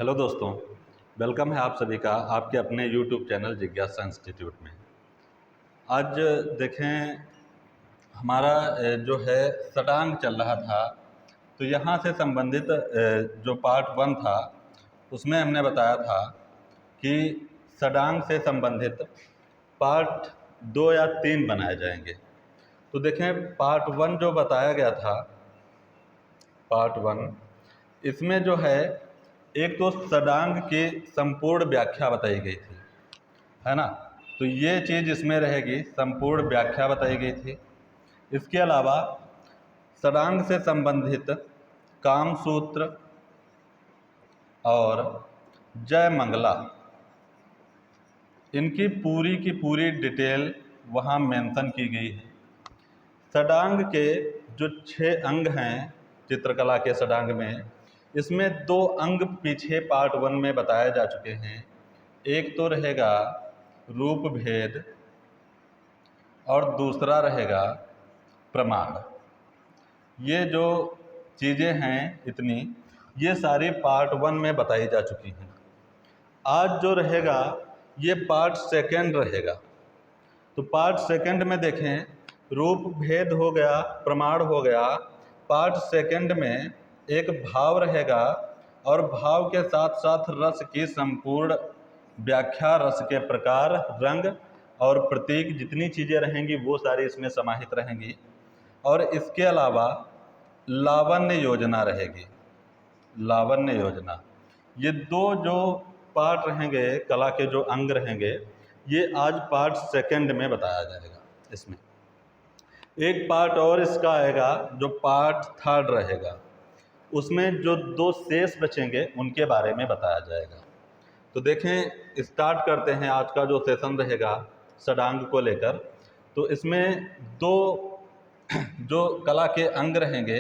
Hello दोस्तों, welcome है आप सभी का आपके अपने यूट्यूब चैनल जिज्ञासा इंस्टीट्यूट में। आज देखें हमारा जो है षडांग चल रहा था, तो यहाँ से संबंधित जो पार्ट 1 था उसमें हमने बताया था कि षडांग से संबंधित पार्ट 2 या 3 बनाए जाएंगे। तो देखें पार्ट 1 जो बताया गया था, पार्ट 1 इसमें जो है एक तो षडांग की संपूर्ण व्याख्या बताई गई थी, है ना। तो ये चीज़ इसमें रहेगी, संपूर्ण व्याख्या बताई गई थी। इसके अलावा षडांग से संबंधित काम सूत्र और जय मंगला, इनकी पूरी की पूरी डिटेल वहाँ मेंशन की गई है। षडांग के जो 6 अंग हैं चित्रकला के षडांग में, इसमें 2 अंग पीछे पार्ट 1 में बताए जा चुके हैं। एक तो रहेगा रूप भेद और दूसरा रहेगा प्रमाण। ये जो चीज़ें हैं इतनी, ये सारी पार्ट 1 में बताई जा चुकी हैं। आज जो रहेगा ये पार्ट 2 रहेगा। तो पार्ट 2 में देखें, रूप भेद हो गया, प्रमाण हो गया। पार्ट 2 में एक भाव रहेगा और भाव के साथ साथ रस की संपूर्ण व्याख्या, रस के प्रकार, रंग और प्रतीक, जितनी चीज़ें रहेंगी वो सारी इसमें समाहित रहेंगी। और इसके अलावा लावण्य योजना रहेगी। लावण्य योजना, ये 2 जो पार्ट रहेंगे, कला के जो अंग रहेंगे, ये आज पार्ट 2 में बताया जाएगा। इसमें एक पार्ट और इसका आएगा जो पार्ट 3 रहेगा, उसमें जो 2 शेष बचेंगे उनके बारे में बताया जाएगा। तो देखें, स्टार्ट करते हैं आज का जो सेशन रहेगा षडांग को लेकर। तो इसमें 2 जो कला के अंग रहेंगे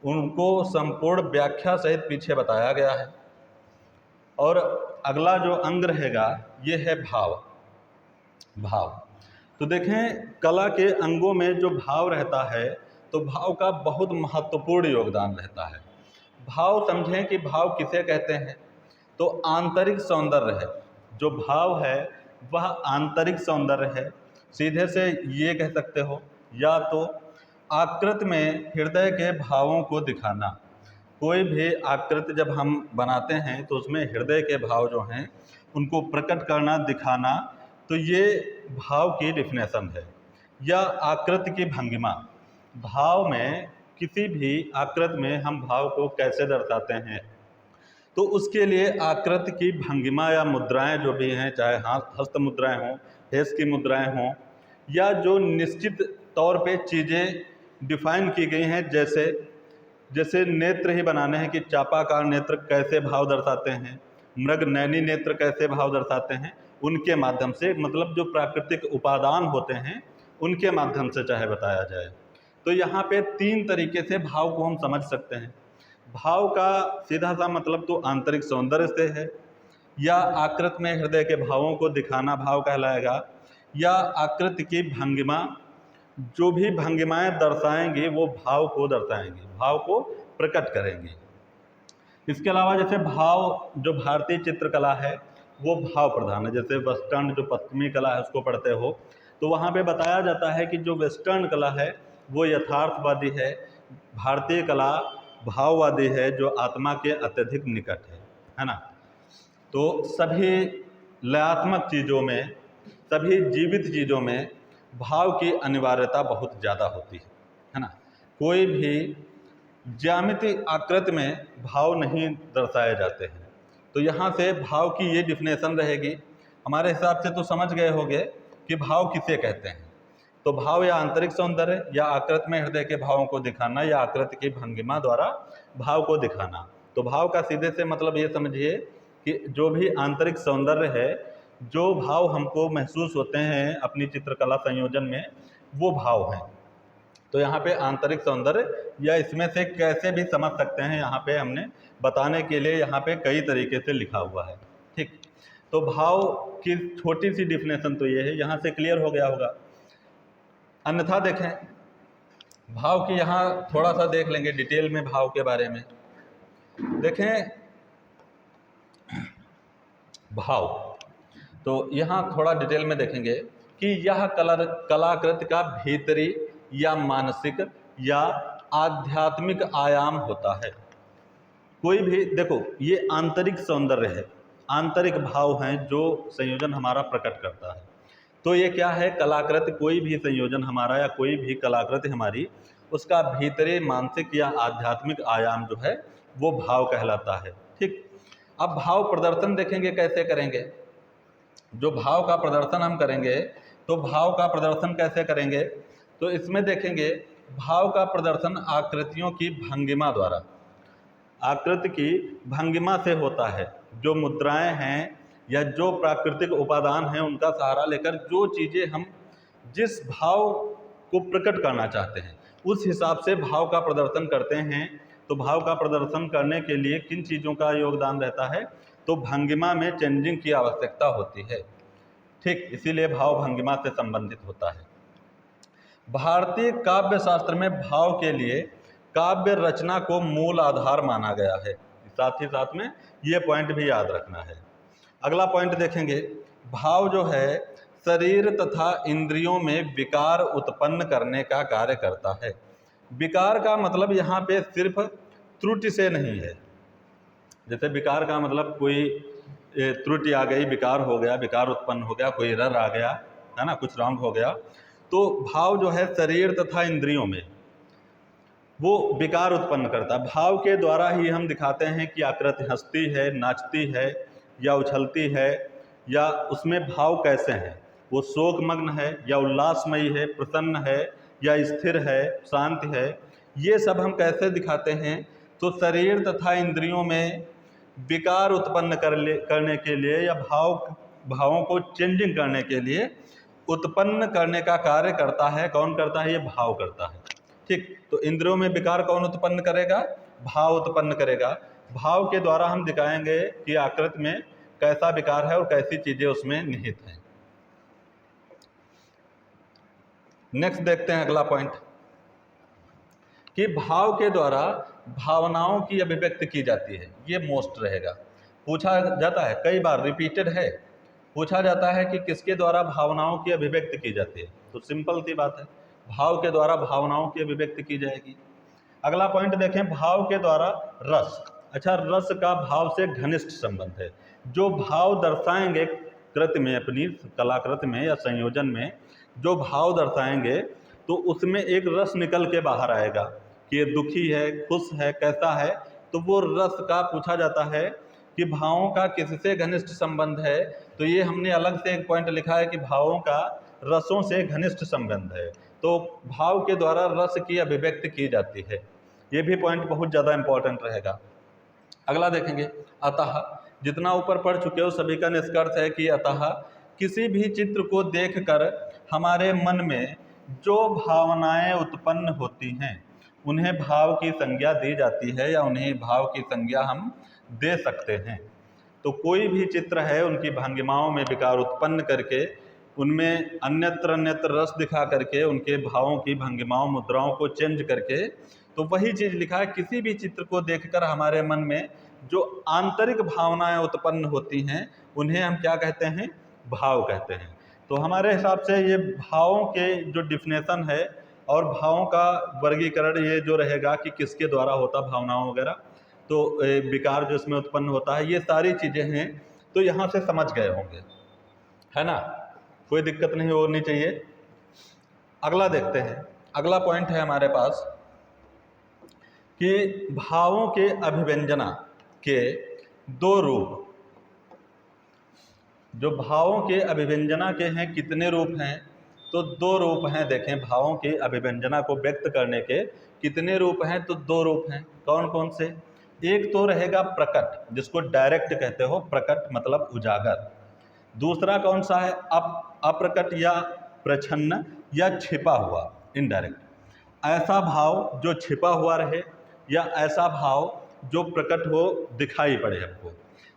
उनको संपूर्ण व्याख्या सहित पीछे बताया गया है। और अगला जो अंग रहेगा ये है भाव। भाव, तो देखें कला के अंगों में जो भाव रहता है, तो भाव का बहुत महत्वपूर्ण योगदान रहता है। भाव समझें कि भाव किसे कहते हैं, तो आंतरिक सौंदर्य है। जो भाव है वह आंतरिक सौंदर्य है, सीधे से ये कह सकते हो। या तो आकृति में हृदय के भावों को दिखाना। कोई भी आकृति जब हम बनाते हैं तो उसमें हृदय के भाव जो हैं उनको प्रकट करना, दिखाना, तो ये भाव की डिफिनेशन है। या आकृति की भंगिमा, भाव में किसी भी आकृति में हम भाव को कैसे दर्शाते हैं, तो उसके लिए आकृति की भंगिमा या मुद्राएं जो भी हैं, चाहे हस्त मुद्राएं हों, हेस की मुद्राएं हों, या जो निश्चित तौर पे चीज़ें डिफाइन की गई हैं, जैसे नेत्र ही बनाने हैं कि चापाकार नेत्र कैसे भाव दर्शाते हैं, मृग नैनी नेत्र कैसे भाव दर्शाते हैं, उनके माध्यम से, मतलब जो प्राकृतिक उपादान होते हैं उनके माध्यम से चाहे बताया जाए। तो यहाँ पे 3 तरीके से भाव को हम समझ सकते हैं। भाव का सीधा सा मतलब तो आंतरिक सौंदर्य से है, या आकृति में हृदय के भावों को दिखाना भाव कहलाएगा, या आकृति की भंगिमा, जो भी भंगिमाएं दर्शाएंगी वो भाव को दर्शाएंगी, भाव को प्रकट करेंगी। इसके अलावा जैसे भाव, जो भारतीय चित्रकला है वो भाव प्रधान है। जैसे वेस्टर्न जो पश्चिमी कला है उसको पढ़ते हो तो वहाँ पे बताया जाता है कि जो वेस्टर्न कला है वो यथार्थवादी है, भारतीय कला भाववादी है, जो आत्मा के अत्यधिक निकट है ना। तो सभी लयात्मक चीज़ों में, सभी जीवित चीज़ों में भाव की अनिवार्यता बहुत ज़्यादा होती है ना। कोई भी ज्यामितीय आकृति में भाव नहीं दर्शाए जाते हैं। तो यहाँ से भाव की ये डिफिनेशन रहेगी। हमारे हिसाब से तो समझ गए होंगे कि भाव किसे कहते हैं। तो भाव या आंतरिक सौंदर्य, या आकृति में हृदय के भावों को दिखाना, या आकृति की भंगिमा द्वारा भाव को दिखाना। तो भाव का सीधे से मतलब ये समझिए कि जो भी आंतरिक सौंदर्य है, जो भाव हमको महसूस होते हैं अपनी चित्रकला संयोजन में, वो भाव हैं। तो यहाँ पे आंतरिक सौंदर्य, या इसमें से कैसे भी समझ सकते हैं, यहाँ पे हमने बताने के लिए यहाँ पे कई तरीके से लिखा हुआ है। ठीक, तो भाव की छोटी सी डिफिनेशन तो ये है, यहाँ से क्लियर हो गया होगा। अन्यथा देखें भाव की, यहाँ थोड़ा सा देख लेंगे डिटेल में भाव के बारे में। देखें भाव। तो यहाँ थोड़ा डिटेल में देखेंगे कि यह कलाकृति का भीतरी या मानसिक या आध्यात्मिक आयाम होता है। कोई भी देखो, ये आंतरिक सौंदर्य है, आंतरिक भाव हैं जो संयोजन हमारा प्रकट करता है। तो ये क्या है, कलाकृति, कोई भी संयोजन हमारा या कोई भी कलाकृति हमारी, उसका भीतरी मानसिक या आध्यात्मिक आयाम जो है वो भाव कहलाता है। ठीक, अब भाव प्रदर्शन देखेंगे कैसे करेंगे। जो भाव का प्रदर्शन हम करेंगे, तो भाव का प्रदर्शन कैसे करेंगे, तो इसमें देखेंगे भाव का प्रदर्शन आकृतियों की भंगिमा द्वारा, आकृति की भंगिमा से होता है। जो मुद्राएं हैं या जो प्राकृतिक उपादान हैं उनका सहारा लेकर जो चीज़ें हम जिस भाव को प्रकट करना चाहते हैं उस हिसाब से भाव का प्रदर्शन करते हैं। तो भाव का प्रदर्शन करने के लिए किन चीज़ों का योगदान रहता है, तो भंगिमा में चेंजिंग की आवश्यकता होती है। ठीक, इसीलिए भाव भंगिमा से संबंधित होता है। भारतीय काव्य शास्त्र में भाव के लिए काव्य रचना को मूल आधार माना गया है। साथ ही साथ में ये पॉइंट भी याद रखना है। अगला पॉइंट देखेंगे, भाव जो है शरीर तथा इंद्रियों में विकार उत्पन्न करने का कार्य करता है। विकार का मतलब यहाँ पे सिर्फ त्रुटि से नहीं है। जैसे विकार का मतलब कोई त्रुटि आ गई, विकार हो गया, विकार उत्पन्न हो गया, कोई एरर आ गया, है ना, कुछ रॉन्ग हो गया। तो भाव जो है शरीर तथा इंद्रियों में वो विकार उत्पन्न करता है। भाव के द्वारा ही हम दिखाते हैं कि आकृति हंसती है, नाचती है या उछलती है, या उसमें भाव कैसे हैं, वो शोकमग्न है या उल्लासमयी है, प्रसन्न है या स्थिर है, शांत है। ये सब हम कैसे दिखाते हैं, तो शरीर तथा इंद्रियों में विकार उत्पन्न करने के लिए या भावों को चेंजिंग करने के लिए उत्पन्न करने का कार्य करता है। कौन करता है, ये भाव करता है। ठीक, तो इंद्रियों में विकार कौन उत्पन्न करेगा, भाव उत्पन्न करेगा। भाव के द्वारा हम दिखाएंगे कि आकृति में कैसा विकार है और कैसी चीजें उसमें निहित हैं। नेक्स्ट देखते हैं अगला पॉइंट कि भाव के द्वारा भावनाओं की अभिव्यक्ति की जाती है। ये मोस्ट रहेगा, पूछा जाता है, कई बार रिपीटेड है, पूछा जाता है कि किसके द्वारा भावनाओं की अभिव्यक्ति की जाती है। तो सिंपल सी बात है, भाव के द्वारा भावनाओं की अभिव्यक्ति की जाएगी। अगला पॉइंट देखें, भाव के द्वारा रस। अच्छा, रस का भाव से घनिष्ठ संबंध है। जो भाव दर्शाएंगे कृति में, अपनी कलाकृति में या संयोजन में जो भाव दर्शाएंगे, तो उसमें एक रस निकल के बाहर आएगा कि ये दुखी है, खुश है, कैसा है। तो वो रस का पूछा जाता है कि भावों का किससे घनिष्ठ संबंध है। तो ये हमने अलग से एक पॉइंट लिखा है कि भावों का रसों से घनिष्ठ संबंध है। तो भाव के द्वारा रस की अभिव्यक्ति की जाती है। ये भी पॉइंट बहुत ज़्यादा इंपॉर्टेंट रहेगा। अगला देखेंगे, अतः। जितना ऊपर पढ़ चुके हो सभी का निष्कर्ष है कि अतः किसी भी चित्र को देखकर हमारे मन में जो भावनाएं उत्पन्न होती हैं उन्हें भाव की संज्ञा दी जाती है या उन्हें भाव की संज्ञा हम दे सकते हैं। तो कोई भी चित्र है, उनकी भंगिमाओं में विकार उत्पन्न करके, उनमें अन्यत्र रस दिखा करके, उनके भावों की भंगिमाओं मुद्राओं को चेंज करके, तो वही चीज़ लिखा है, किसी भी चित्र को देखकर हमारे मन में जो आंतरिक भावनाएं उत्पन्न होती हैं उन्हें हम क्या कहते हैं, भाव कहते हैं। तो हमारे हिसाब से ये भावों के जो डिफिनेशन है और भावों का वर्गीकरण ये जो रहेगा कि किसके द्वारा होता भावनाओं वगैरह, तो विकार जो इसमें उत्पन्न होता है, ये सारी चीज़ें हैं। तो यहाँ से समझ गए होंगे, है ना, कोई दिक्कत नहीं होनी चाहिए। अगला देखते हैं, अगला पॉइंट है हमारे पास कि भावों के अभिव्यंजना के दो रूप। जो भावों के अभिव्यंजना के हैं कितने रूप हैं, तो दो रूप हैं। देखें, भावों के अभिव्यंजना को व्यक्त करने के कितने रूप हैं, तो दो रूप हैं। कौन कौन से, एक तो रहेगा प्रकट, जिसको डायरेक्ट कहते हो, प्रकट मतलब उजागर। दूसरा कौन सा है, अप्रकट या प्रछन्न या छिपा हुआ, इनडायरेक्ट। ऐसा भाव जो छिपा हुआ रहे या ऐसा भाव जो प्रकट हो, दिखाई पड़े हमको।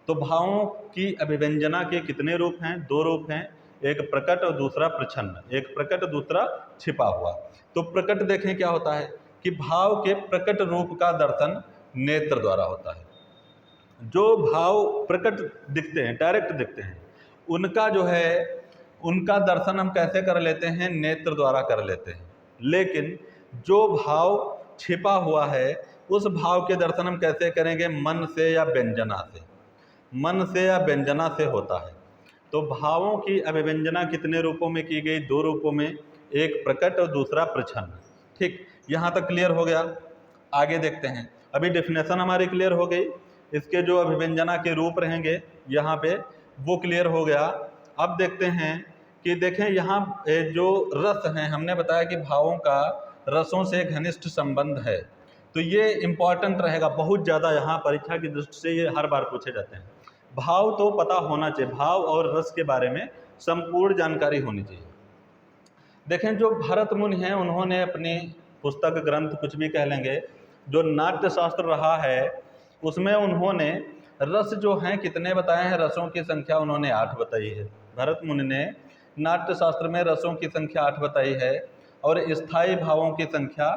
तो भावों की अभिव्यंजना के कितने रूप हैं, दो रूप हैं, एक प्रकट और दूसरा प्रछन्न। एक प्रकट, दूसरा छिपा हुआ। तो प्रकट देखें क्या होता है कि भाव के प्रकट रूप का दर्शन नेत्र द्वारा होता है। जो भाव प्रकट दिखते हैं, डायरेक्ट दिखते हैं, उनका जो है उनका दर्शन हम कैसे कर लेते हैं? नेत्र द्वारा कर लेते हैं। लेकिन जो भाव छिपा हुआ है उस भाव के दर्शन हम कैसे करेंगे? मन से या व्यंजना से। मन से या व्यंजना से होता है। तो भावों की अभिव्यंजना कितने रूपों में की गई? 2 रूपों में, एक प्रकट और दूसरा प्रच्छन्न। ठीक, यहाँ तक क्लियर हो गया। आगे देखते हैं। अभी डेफिनेशन हमारी क्लियर हो गई, इसके जो अभिव्यंजना के रूप रहेंगे यहाँ पे वो क्लियर हो गया। अब देखते हैं कि देखें यहाँ जो रस हैं, हमने बताया कि भावों का रसों से घनिष्ठ संबंध है। तो ये इम्पॉर्टेंट रहेगा बहुत ज़्यादा, यहाँ परीक्षा की दृष्टि से ये हर बार पूछे जाते हैं। भाव तो पता होना चाहिए, भाव और रस के बारे में संपूर्ण जानकारी होनी चाहिए। देखें जो भरत मुनि हैं उन्होंने अपनी पुस्तक ग्रंथ कुछ भी कह लेंगे, जो नाट्य शास्त्र रहा है उसमें उन्होंने रस जो हैं कितने बताए हैं? रसों की संख्या उन्होंने 8 बताई है। भरत मुनि ने नाट्य शास्त्र में रसों की संख्या 8 बताई है और स्थायी भावों की संख्या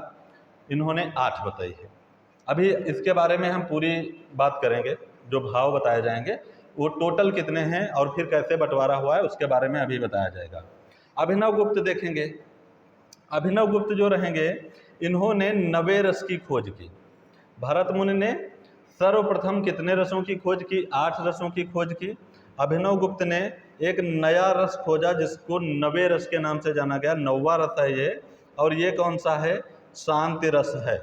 इन्होंने 8 बताई है। अभी इसके बारे में हम पूरी बात करेंगे। जो भाव बताए जाएंगे वो टोटल कितने हैं और फिर कैसे बंटवारा हुआ है उसके बारे में अभी बताया जाएगा। अभिनव गुप्त देखेंगे। अभिनव गुप्त जो रहेंगे इन्होंने 90 रस की खोज की। भरत मुनि ने सर्वप्रथम कितने रसों की खोज की? 8 रसों की खोज की। अभिनव गुप्त ने एक नया रस खोजा जिसको 90 रस के नाम से जाना गया। 9वां रस है ये, और ये कौन सा है? शांति रस है।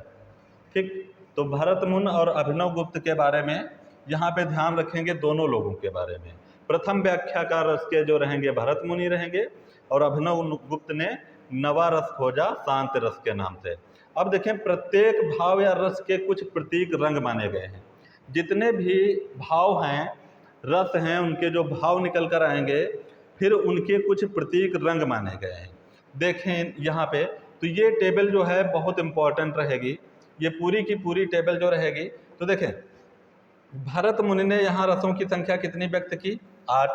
ठीक, तो भरत मुनि और अभिनव गुप्त के बारे में यहाँ पे ध्यान रखेंगे, दोनों लोगों के बारे में। प्रथम व्याख्या का रस के जो रहेंगे भरत मुनि रहेंगे और अभिनव गुप्त ने नवा रस खोजा शांति रस के नाम से। अब देखें, प्रत्येक भाव या रस के कुछ प्रतीक रंग माने गए हैं। जितने भी भाव हैं, रस हैं, उनके जो भाव निकल कर आएंगे फिर उनके कुछ प्रतीक रंग माने गए हैं। देखें यहाँ पे, तो ये टेबल जो है बहुत इंपॉर्टेंट रहेगी। ये पूरी की पूरी टेबल जो रहेगी, तो देखें भरत मुनि ने यहाँ रसों की संख्या कितनी व्यक्त की? 8।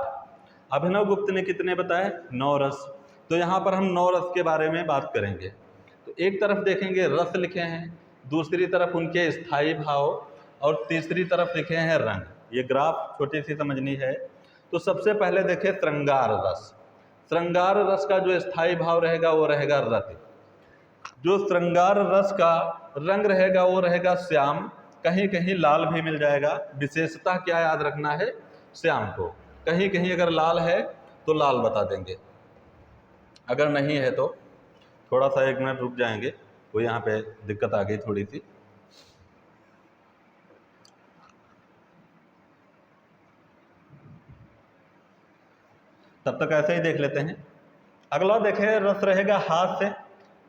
अभिनव गुप्त ने कितने बताए? 9 रस। तो यहाँ पर हम 9 रस के बारे में बात करेंगे। तो एक तरफ देखेंगे रस लिखे हैं, दूसरी तरफ उनके स्थायी भाव, और तीसरी तरफ लिखे हैं रंग। ये ग्राफ छोटी सी समझनी है। तो सबसे पहले देखें श्रृंगार रस। श्रृंगार रस का जो स्थायी भाव रहेगा वो रहेगा रति। जो श्रृंगार रस का रंग रहेगा वो रहेगा श्याम, कहीं कहीं लाल भी मिल जाएगा। विशेषता क्या याद रखना है? श्याम को। कहीं कहीं अगर लाल है तो लाल बता देंगे, अगर नहीं है तो थोड़ा सा 1 मिनट रुक जाएंगे, वो यहाँ पे दिक्कत आ गई थोड़ी सी। तब तक ऐसे ही देख लेते हैं। अगला देखें, रस रहेगा हाथ से।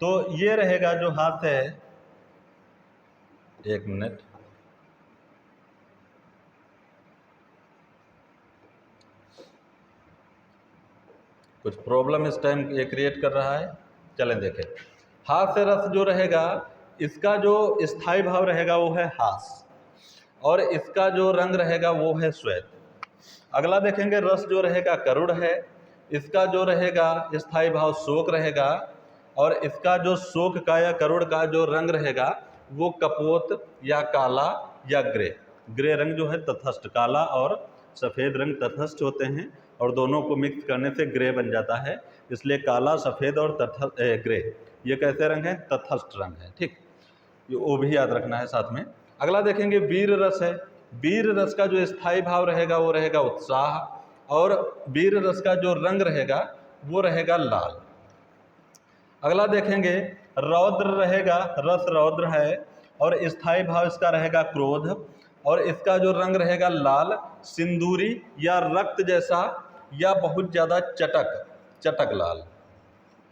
तो ये रहेगा जो हाथ से है, 1 मिनट, कुछ प्रॉब्लम इस टाइम ये क्रिएट कर रहा है। चलें देखें। हाथ से रस जो रहेगा इसका जो स्थायी भाव रहेगा वो है हास, और इसका जो रंग रहेगा वो है श्वेत। अगला देखेंगे, रस जो रहेगा करुड़ है, इसका जो रहेगा स्थायी भाव शोक रहेगा, और इसका जो शोक का या करुड़ का जो रंग रहेगा वो कपोत या काला या ग्रे। ग्रे रंग जो है तटस्थ, काला और सफ़ेद रंग तटस्थ होते हैं और दोनों को मिक्स करने से ग्रे बन जाता है, इसलिए काला, सफ़ेद और ग्रे ये कैसे रंग है? तटस्थ रंग है। ठीक, ये वो भी याद रखना है साथ में। अगला देखेंगे वीर रस है। वीर रस का जो स्थायी भाव रहेगा वो रहेगा उत्साह, और वीर रस का जो रंग रहेगा वो रहेगा लाल। अगला देखेंगे रौद्र रहेगा, रस रौद्र है और स्थायी भाव इसका रहेगा क्रोध, और इसका जो रंग रहेगा लाल, सिंदूरी या रक्त जैसा या बहुत ज़्यादा चटक लाल।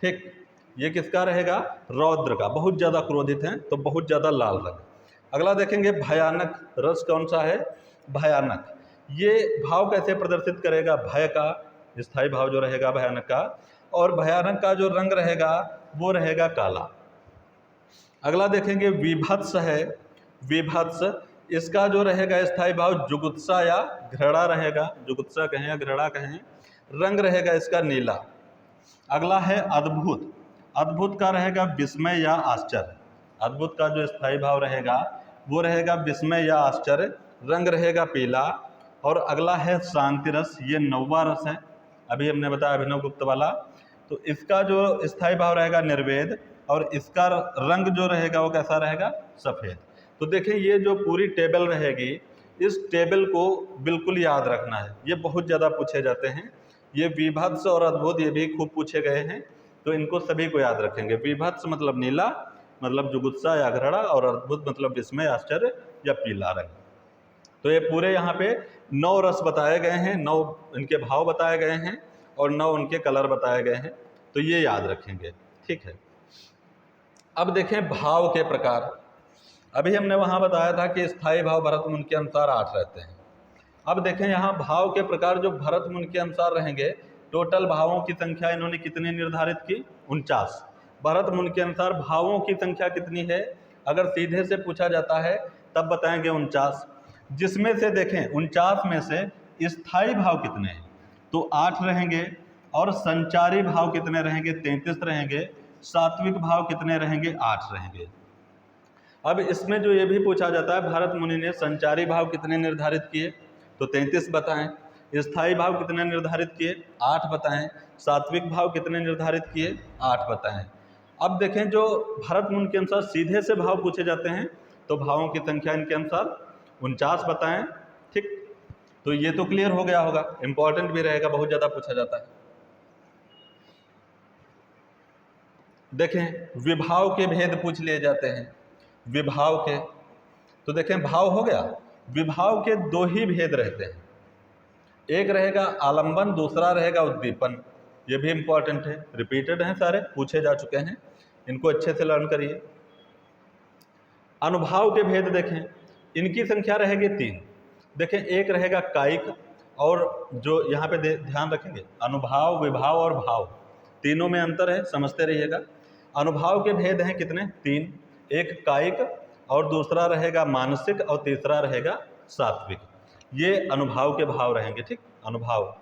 ठीक, ये किसका रहेगा? रौद्र का। बहुत ज़्यादा क्रोधित हैं तो बहुत ज़्यादा लाल रंग। अगला देखेंगे भयानक रस कौन सा है? भयानक। ये भाव कैसे प्रदर्शित करेगा? भय का स्थायी भाव जो रहेगा भयानक का, और भयानक का जो रंग रहेगा वो रहेगा काला। अगला देखेंगे विभत्स है। विभत्स, इसका जो रहेगा स्थायी भाव जुगुत्सा या घृणा रहेगा, जुगुत्सा कहें या घृणा कहें, रंग रहेगा इसका नीला। अगला है अद्भुत। अद्भुत का रहेगा विस्मय या आश्चर्य। अद्भुत का जो स्थायी भाव रहेगा वो रहेगा विस्मय या आश्चर्य, रंग रहेगा पीला। और अगला है शांति रस, ये 9वां रस है, अभी हमने बताया अभिनव गुप्त वाला। तो इसका जो स्थायी भाव रहेगा निर्वेद, और इसका रंग जो रहेगा वो कैसा रहेगा, सफ़ेद। तो देखें ये जो पूरी टेबल रहेगी, इस टेबल को बिल्कुल याद रखना है, ये बहुत ज़्यादा पूछे जाते हैं। ये विभत्स और अद्भुत ये भी खूब पूछे गए हैं, तो इनको सभी को याद रखेंगे। विभत्स मतलब नीला, मतलब जुगुत्सा या घृणा, और अद्भुत मतलब विस्मय, आश्चर्य या पीला रंग। तो ये पूरे यहाँ पे 9 रस बताए गए हैं, 9 इनके भाव बताए गए हैं, और 9 उनके कलर बताए गए हैं, तो ये याद रखेंगे, ठीक है। अब देखें भाव के प्रकार। अभी हमने वहाँ बताया था कि स्थायी भाव भरत मुनि के अनुसार 8 रहते हैं। अब देखें यहाँ भाव के प्रकार जो भरत मुनि के अनुसार रहेंगे, टोटल भावों की संख्या इन्होंने कितनी निर्धारित की, 49। भरत मुनि के अनुसार भावों की संख्या कितनी है, अगर सीधे से पूछा जाता है तब बताएंगे 49, जिसमें से देखें 49 में से स्थायी भाव कितने हैं, तो 8 रहेंगे, और संचारी भाव कितने रहेंगे, 33 रहेंगे, सात्विक भाव कितने रहेंगे, 8 रहेंगे। अब इसमें जो ये भी पूछा जाता है, भरत मुनि ने संचारी भाव कितने निर्धारित किए, तो 33 बताएं, स्थायी भाव कितने निर्धारित किए, 8 बताएं, सात्विक भाव कितने निर्धारित किए, 8 बताएं। अब देखें जो भरत मुनि के अनुसार सीधे से भाव पूछे जाते हैं, तो भावों की संख्या इनके अनुसार 49 बताएं, ठीक। तो ये तो क्लियर हो गया होगा, इंपॉर्टेंट भी रहेगा, बहुत ज़्यादा पूछा जाता है। देखें विभाव के भेद पूछ लिए जाते हैं, विभाव के, तो देखें भाव हो गया, विभाव के 2 ही भेद रहते हैं, एक रहेगा आलंबन, दूसरा रहेगा उद्दीपन। ये भी इंपॉर्टेंट है, रिपीटेड हैं, सारे पूछे जा चुके हैं, इनको अच्छे से लर्न करिए। अनुभाव के भेद देखें, इनकी संख्या रहेगी 3। देखें एक रहेगा कायिक, और जो यहाँ पे ध्यान रखेंगे, अनुभाव, विभाव और भाव, तीनों में अंतर है, समझते रहिएगा। अनुभाव के भेद हैं कितने, 3, एक कायिक, और दूसरा रहेगा मानसिक, और तीसरा रहेगा सात्विक। ये अनुभाव के भाव रहेंगे, ठीक। अनुभाव,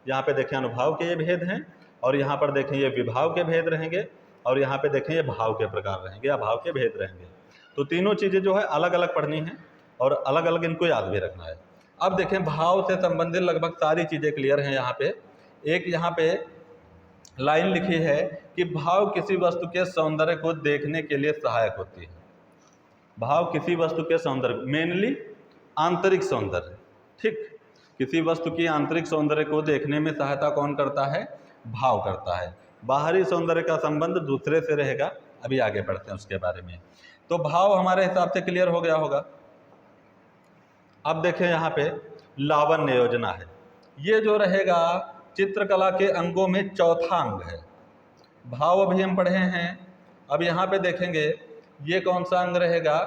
यहाँ पे देखें अनुभाव के ये भेद हैं, और यहाँ पर देखें ये विभाव के भेद रहेंगे, और यहाँ पे देखें ये भाव के प्रकार रहेंगे या भाव के भेद रहेंगे। तो तीनों चीज़ें जो है अलग अलग पढ़नी है, और अलग अलग इनको याद भी रखना है। अब देखें भाव से संबंधित लगभग सारी चीज़ें क्लियर हैं। यहाँ पे एक यहाँ पे लाइन लिखी है कि भाव किसी वस्तु के सौंदर्य को देखने के लिए सहायक होती है। भाव किसी वस्तु के सौंदर्य, मेनली आंतरिक सौंदर्य, ठीक। किसी वस्तु की आंतरिक सौंदर्य को देखने में सहायता कौन करता है, भाव करता है। बाहरी सौंदर्य का संबंध दूसरे से रहेगा, अभी आगे बढ़ते हैं उसके बारे में। तो भाव हमारे हिसाब से क्लियर हो गया होगा। अब देखें यहाँ पे लावण्य योजना है, ये जो रहेगा चित्रकला के अंगों में चौथा अंग है। भाव अभी हम पढ़े हैं, अब यहाँ पे देखेंगे ये कौन सा अंग रहेगा,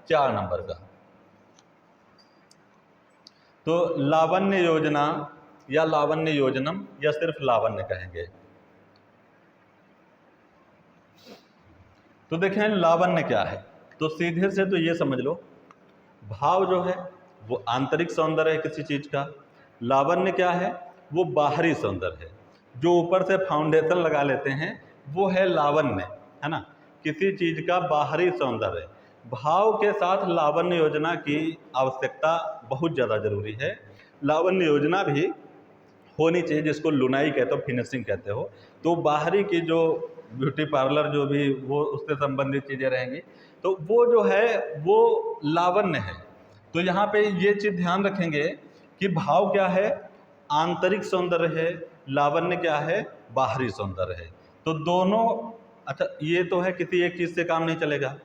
4 नंबर का। तो लावण्य योजना या लावण्य योजनम, या सिर्फ लावण्य कहेंगे। तो देखें लावण्य क्या है, तो सीधे से तो ये समझ लो, भाव जो है वो आंतरिक सौंदर्य है किसी चीज़ का, लावण्य क्या है, वो बाहरी सौंदर्य है, जो ऊपर से फाउंडेशन लगा लेते हैं वो है लावण्य, है ना, किसी चीज़ का बाहरी सौंदर्य। भाव के साथ लावण्य योजना की आवश्यकता बहुत ज़्यादा ज़रूरी है। लावण्य योजना भी होनी चाहिए, जिसको लुनाई कहते हो, फिनिशिंग कहते हो। तो बाहरी की जो ब्यूटी पार्लर जो भी वो उससे संबंधित चीज़ें रहेंगी, तो वो जो है वो लावण्य है। तो यहाँ पे ये चीज़ ध्यान रखेंगे कि भाव क्या है, आंतरिक सौंदर्य है, लावण्य क्या है, बाहरी सौंदर्य है। तो दोनों, अच्छा ये तो है, किसी एक चीज़ से काम नहीं चलेगा।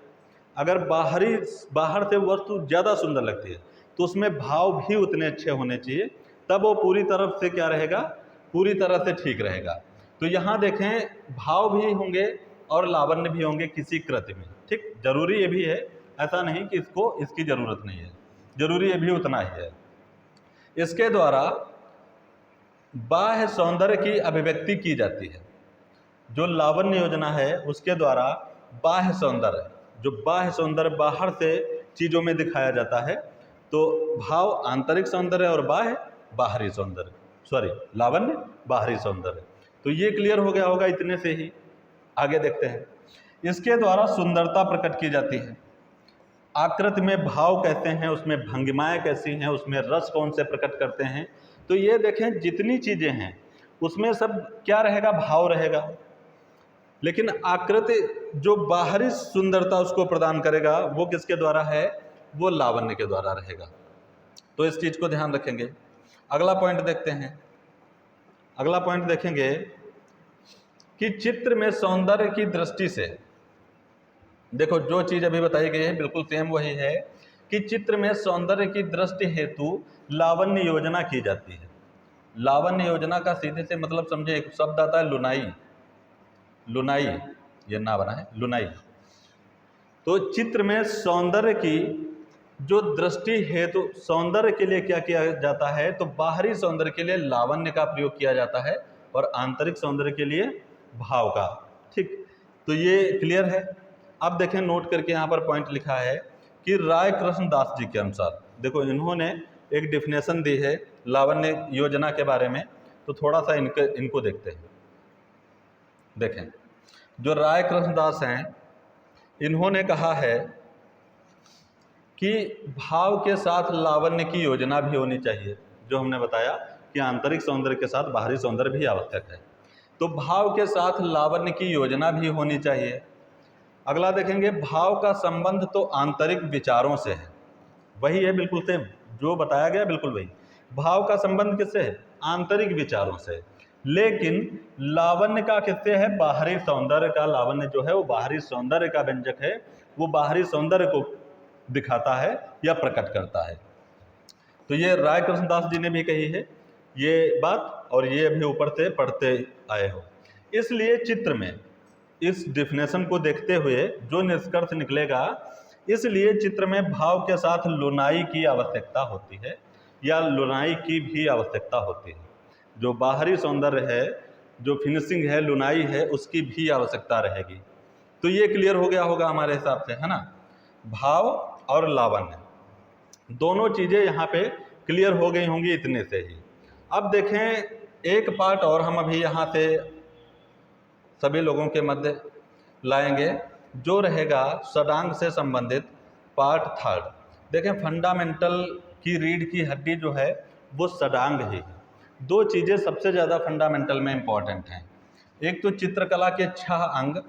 अगर बाहर से वस्तु ज़्यादा सुंदर लगती है तो उसमें भाव भी उतने अच्छे होने चाहिए, तब वो पूरी तरफ से क्या रहेगा, पूरी तरह से ठीक रहेगा। तो यहाँ देखें भाव भी होंगे और लावण्य भी होंगे किसी कृति में, ठीक। जरूरी ये भी है, ऐसा नहीं कि इसकी ज़रूरत नहीं है, जरूरी ये भी उतना ही है। इसके द्वारा बाह्य सौंदर्य की अभिव्यक्ति की जाती है। जो लावण्य योजना है उसके द्वारा बाह्य सौंदर्य, जो बाह्य सौंदर्य बाहर से चीज़ों में दिखाया जाता है, तो भाव आंतरिक सौंदर्य और बाहरी सौंदर्य, लावण्य बाहरी सौंदर्य। तो ये क्लियर हो गया होगा इतने से ही। आगे देखते हैं, इसके द्वारा सुंदरता प्रकट की जाती है। आकृति में भाव कैसे हैं, उसमें भंगिमाएँ कैसी हैं, उसमें रस कौन से प्रकट करते हैं। तो ये देखें जितनी चीज़ें हैं उसमें सब क्या रहेगा, भाव रहेगा। लेकिन आकृति जो बाहरी सुंदरता उसको प्रदान करेगा वो किसके द्वारा है, वो लावण्य के द्वारा रहेगा। तो इस चीज़ को ध्यान रखेंगे। अगला पॉइंट देखते हैं। अगला पॉइंट देखेंगे कि चित्र में सौंदर्य की दृष्टि से, देखो जो चीज़ अभी बताई गई है बिल्कुल सेम वही है कि चित्र में सौंदर्य की दृष्टि हेतु लावण्य योजना की जाती है। लावण्य योजना का सीधे से मतलब समझे, एक शब्द आता है लुनाई। लुनाई, ये ना बना है, लुनाई। तो चित्र में सौंदर्य की जो दृष्टि हेतु, सौंदर्य के लिए क्या किया जाता है, तो बाहरी सौंदर्य के लिए लावण्य का प्रयोग किया जाता है और आंतरिक सौंदर्य के लिए भाव का। ठीक, तो ये क्लियर है। अब देखें, नोट करके यहाँ पर पॉइंट लिखा है कि राय कृष्ण दास जी के अनुसार, देखो इन्होंने एक डिफिनेशन दी है लावण्य योजना के बारे में, तो थोड़ा सा इनको देखते हैं। देखें, जो राय कृष्ण दास हैं इन्होंने कहा है कि भाव के साथ लावण्य की योजना भी होनी चाहिए। जो हमने बताया कि आंतरिक सौंदर्य के साथ बाहरी सौंदर्य भी आवश्यक है, तो भाव के साथ लावण्य की योजना भी होनी चाहिए। अगला देखेंगे, भाव का संबंध तो आंतरिक विचारों से है। वही है, बिल्कुल सेम जो बताया गया, बिल्कुल वही। भाव का संबंध किससे है, आंतरिक विचारों से। लेकिन लावण्य का किससे है, बाहरी सौंदर्य का। लावण्य जो है वो बाहरी सौंदर्य का व्यंजक है, वो बाहरी सौंदर्य को दिखाता है या प्रकट करता है। तो ये राय कृष्णदास जी ने भी कही है ये बात, और ये अभी ऊपर से पढ़ते आए हो। इसलिए चित्र में इस डिफिनेशन को देखते हुए जो निष्कर्ष निकलेगा, इसलिए चित्र में भाव के साथ लुनाई की आवश्यकता होती है या लुनाई की भी आवश्यकता होती है। जो बाहरी सौंदर्य है, जो फिनिशिंग है, लुनाई है, उसकी भी आवश्यकता रहेगी। तो ये क्लियर हो गया होगा हमारे हिसाब से, है ना। भाव और लावण्य दोनों चीज़ें यहाँ पे क्लियर हो गई होंगी इतने से ही। अब देखें, एक पार्ट और हम अभी यहाँ से सभी लोगों के मध्य लाएंगे, जो रहेगा षडांग से संबंधित पार्ट थर्ड। देखें, फंडामेंटल की रीढ़ की हड्डी जो है वो षडांग ही है। दो चीज़ें सबसे ज़्यादा फंडामेंटल में इम्पॉर्टेंट हैं। एक तो चित्रकला के 6 अंग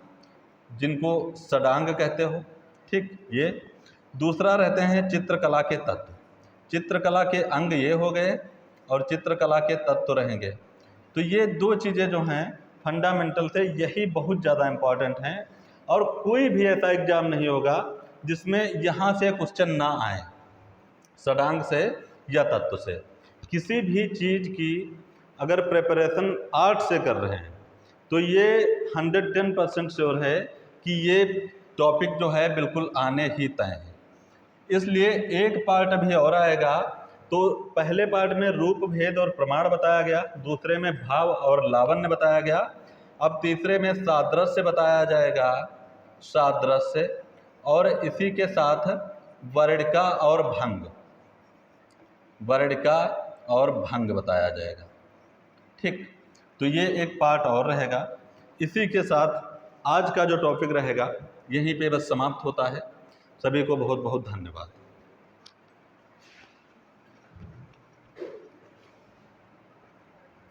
जिनको षडांग कहते हो, ठीक, ये। दूसरा रहते हैं चित्रकला के तत्व। चित्रकला के अंग ये हो गए और चित्रकला के तत्व रहेंगे। तो ये दो चीज़ें जो हैं फंडामेंटल से, यही बहुत ज़्यादा इम्पॉर्टेंट हैं। और कोई भी ऐसा एग्जाम नहीं होगा जिसमें यहाँ से क्वेश्चन ना आए, षडांग से या तत्व से। किसी भी चीज़ की अगर प्रिपरेशन आर्ट से कर रहे हैं तो ये 110% श्योर है कि ये टॉपिक जो है बिल्कुल आने ही तय है। इसलिए एक पार्ट अभी और आएगा। तो पहले पार्ट में रूप भेद और प्रमाण बताया गया, दूसरे में भाव और लावण्य बताया गया, अब तीसरे में सादृश्य बताया जाएगा, सादृश्य, और इसी के साथ वर्णिका और भंग, वर्णिका और भंग बताया जाएगा। ठीक, तो ये एक पार्ट और रहेगा। इसी के साथ आज का जो टॉपिक रहेगा यहीं पे बस समाप्त होता है। सभी को बहुत बहुत धन्यवाद।